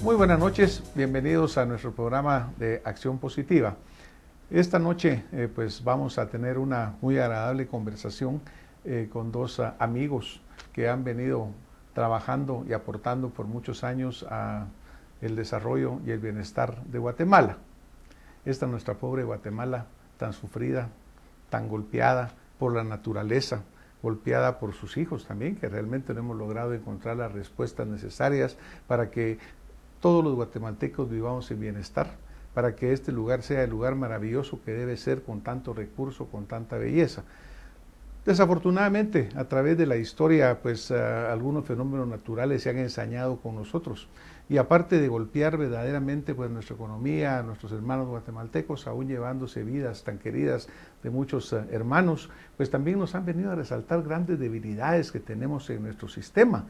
Muy buenas noches, bienvenidos a nuestro programa de Acción Positiva. Esta noche pues vamos a tener una muy agradable conversación con dos amigos que han venido trabajando y aportando por muchos años a el desarrollo y el bienestar de Guatemala. Esta nuestra pobre Guatemala tan sufrida, tan golpeada por la naturaleza, golpeada por sus hijos también, que realmente no hemos logrado encontrar las respuestas necesarias para que todos los guatemaltecos vivamos en bienestar, para que este lugar sea el lugar maravilloso que debe ser, con tanto recurso, con tanta belleza. Desafortunadamente, a través de la historia, pues algunos fenómenos naturales se han ensañado con nosotros. Y aparte de golpear verdaderamente pues nuestra economía, nuestros hermanos guatemaltecos, aún llevándose vidas tan queridas de muchos hermanos, pues también nos han venido a resaltar grandes debilidades que tenemos en nuestro sistema.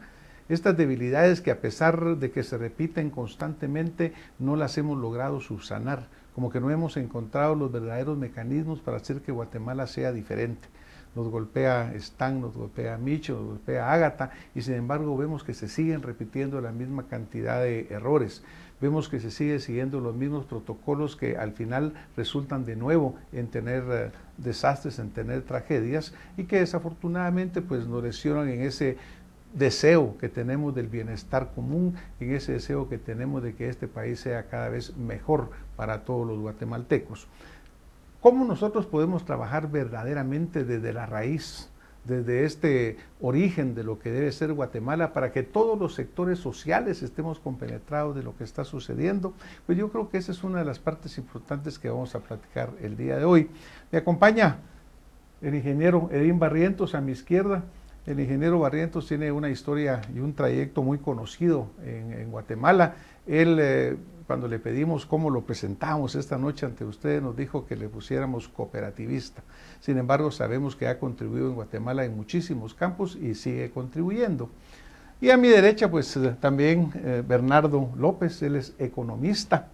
Estas debilidades que, a pesar de que se repiten constantemente, no las hemos logrado subsanar, como que no hemos encontrado los verdaderos mecanismos para hacer que Guatemala sea diferente. Nos golpea Stan, nos golpea Micho, nos golpea Ágata, y sin embargo vemos que se siguen repitiendo la misma cantidad de errores. Vemos que se sigue siguiendo los mismos protocolos que al final resultan de nuevo en tener desastres, en tener tragedias, y que desafortunadamente pues nos lesionan en ese deseo que tenemos del bienestar común, en ese deseo que tenemos de que este país sea cada vez mejor para todos los guatemaltecos. ¿Cómo nosotros podemos trabajar verdaderamente desde la raíz, desde este origen de lo que debe ser Guatemala, para que todos los sectores sociales estemos compenetrados de lo que está sucediendo? Pues yo creo que esa es una de las partes importantes que vamos a platicar el día de hoy. Me acompaña el ingeniero Edín Barrientos a mi izquierda. El ingeniero Barrientos tiene una historia y un trayecto muy conocido en Guatemala. Él, cuando le pedimos cómo lo presentamos esta noche ante ustedes, nos dijo que le pusiéramos cooperativista. Sin embargo, sabemos que ha contribuido en Guatemala en muchísimos campos y sigue contribuyendo. Y a mi derecha, pues también Bernardo López, él es economista,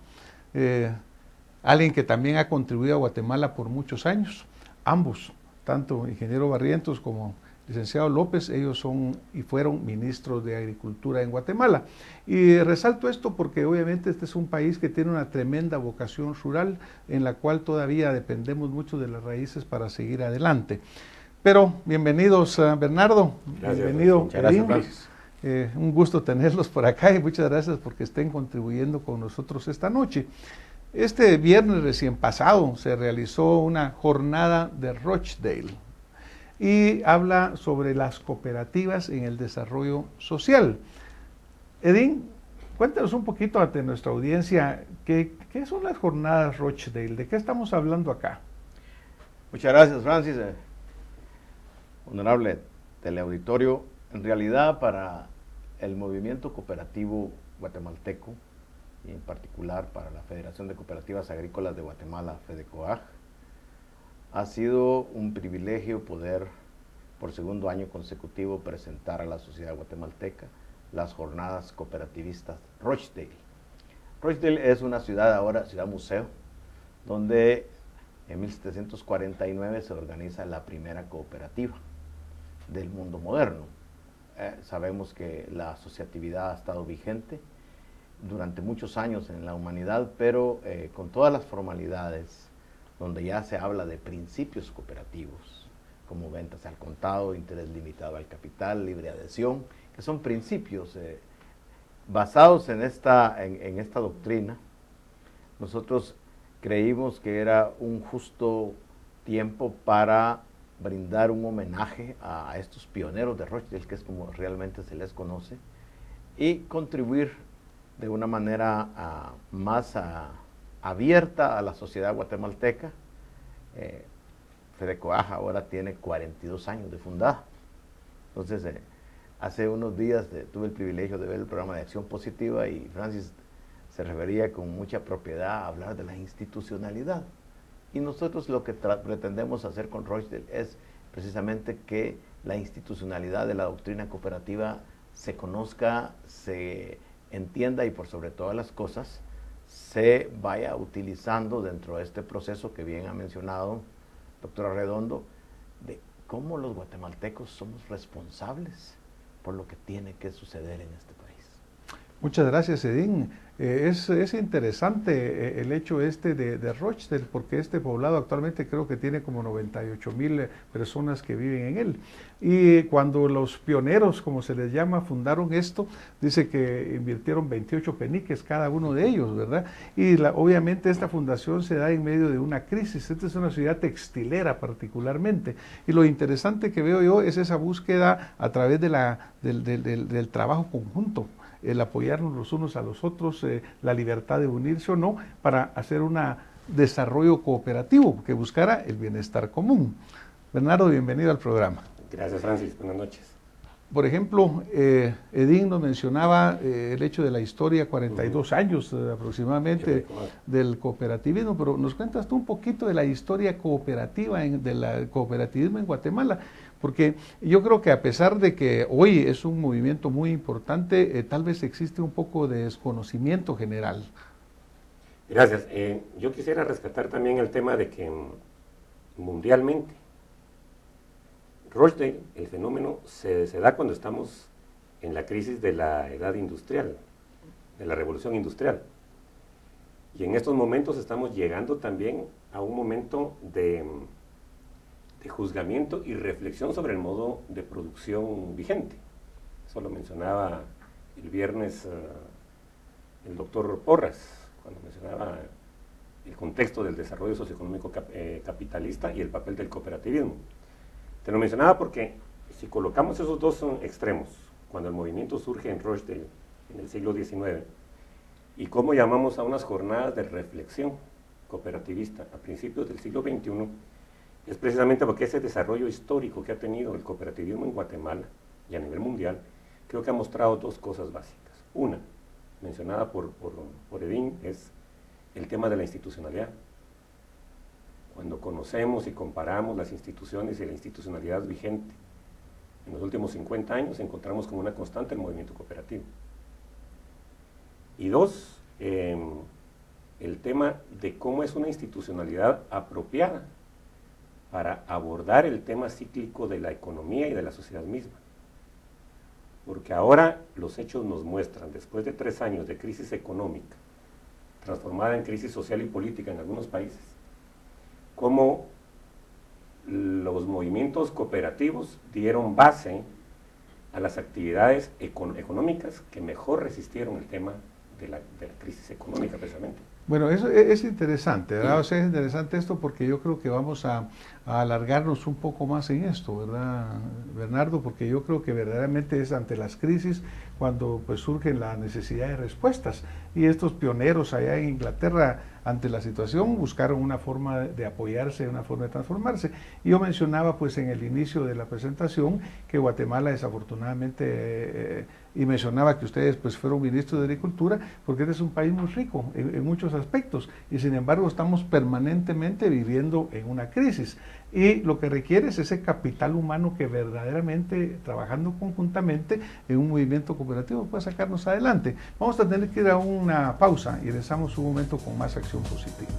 alguien que también ha contribuido a Guatemala por muchos años. Ambos, tanto ingeniero Barrientos como licenciado López, ellos son y fueron ministros de Agricultura en Guatemala. Y resalto esto porque obviamente este es un país que tiene una tremenda vocación rural, en la cual todavía dependemos mucho de las raíces para seguir adelante. Pero bienvenidos, Bernardo. Gracias, bienvenido, Edín. Gracias. Un gusto tenerlos por acá y muchas gracias porque estén contribuyendo con nosotros esta noche. Este viernes recién pasado se realizó una jornada de Rochdale y habla sobre las cooperativas en el desarrollo social. Edín, cuéntanos un poquito ante nuestra audiencia, ¿qué son las jornadas Rochdale? ¿De qué estamos hablando acá? Muchas gracias, Francis. Honorable teleauditorio, en realidad para el movimiento cooperativo guatemalteco, y en particular para la Federación de Cooperativas Agrícolas de Guatemala, FEDECOAG, ha sido un privilegio poder, por segundo año consecutivo, presentar a la sociedad guatemalteca las jornadas cooperativistas Rochdale. Rochdale es una ciudad ahora, ciudad museo, donde en 1749 se organiza la primera cooperativa del mundo moderno. Sabemos que la asociatividad ha estado vigente durante muchos años en la humanidad, pero con todas las formalidades, donde ya se habla de principios cooperativos, como ventas al contado, interés limitado al capital, libre adhesión, que son principios basados en esta doctrina. Nosotros creímos que era un justo tiempo para brindar un homenaje a estos pioneros de Rochdale, que es como realmente se les conoce, y contribuir de una manera más abierta a la sociedad guatemalteca. FEDECOAG ahora tiene 42 años de fundada. Entonces, hace unos días tuve el privilegio de ver el programa de Acción Positiva y Francis se refería con mucha propiedad a hablar de la institucionalidad. Y nosotros lo que pretendemos hacer con Rochdale es precisamente que la institucionalidad de la doctrina cooperativa se conozca, se entienda y por sobre todas las cosas se vaya utilizando dentro de este proceso que bien ha mencionado doctora Redondo, de cómo los guatemaltecos somos responsables por lo que tiene que suceder en este país. Muchas gracias, Edín. Es interesante el hecho este de Rochdale, porque este poblado actualmente creo que tiene como 98,000 personas que viven en él. Y cuando los pioneros, como se les llama, fundaron esto, dice que invirtieron 28 peniques cada uno de ellos, ¿verdad? Y obviamente esta fundación se da en medio de una crisis. Esta es una ciudad textilera particularmente. Y lo interesante que veo yo es esa búsqueda a través del trabajo conjunto, el apoyarnos los unos a los otros, la libertad de unirse o no, para hacer un desarrollo cooperativo que buscara el bienestar común. Bernardo, bienvenido al programa. Gracias, Francis. Buenas noches. Por ejemplo, Edín nos mencionaba el hecho de la historia, 42 años aproximadamente del cooperativismo, pero nos cuentas tú un poquito de la historia cooperativa, del cooperativismo en Guatemala, porque yo creo que a pesar de que hoy es un movimiento muy importante, tal vez existe un poco de desconocimiento general. Gracias. Yo quisiera rescatar también el tema de que mundialmente, Rochdale, el fenómeno se da cuando estamos en la crisis de la edad industrial, de la revolución industrial. Y en estos momentos estamos llegando también a un momento de juzgamiento y reflexión sobre el modo de producción vigente. Eso lo mencionaba el viernes el doctor Porras, cuando mencionaba el contexto del desarrollo socioeconómico capitalista y el papel del cooperativismo. Te lo mencionaba porque si colocamos esos dos extremos, cuando el movimiento surge en Rochdale en el siglo XIX, y cómo llamamos a unas jornadas de reflexión cooperativista a principios del siglo XXI, es precisamente porque ese desarrollo histórico que ha tenido el cooperativismo en Guatemala y a nivel mundial, creo que ha mostrado dos cosas básicas. Una, mencionada por Edín, es el tema de la institucionalidad. Cuando conocemos y comparamos las instituciones y la institucionalidad vigente en los últimos 50 años, encontramos como una constante el movimiento cooperativo. Y dos, el tema de cómo es una institucionalidad apropiada para abordar el tema cíclico de la economía y de la sociedad misma. Porque ahora los hechos nos muestran, después de 3 años de crisis económica, transformada en crisis social y política en algunos países, cómo los movimientos cooperativos dieron base a las actividades económicas que mejor resistieron el tema de la crisis económica precisamente. Bueno, eso es interesante, ¿verdad? O sea, es interesante esto porque yo creo que vamos a alargarnos un poco más en esto, ¿verdad, Bernardo? Porque yo creo que verdaderamente es ante las crisis cuando pues surgen la necesidad de respuestas. Y estos pioneros allá en Inglaterra, ante la situación, buscaron una forma de apoyarse, una forma de transformarse. Y yo mencionaba pues en el inicio de la presentación que Guatemala desafortunadamente, y mencionaba que ustedes pues fueron ministros de Agricultura, porque este es un país muy rico en muchos aspectos, y sin embargo estamos permanentemente viviendo en una crisis. Y lo que requiere es ese capital humano que verdaderamente, trabajando conjuntamente en un movimiento cooperativo, puede sacarnos adelante. Vamos a tener que ir a una pausa y regresamos un momento con más acción positiva.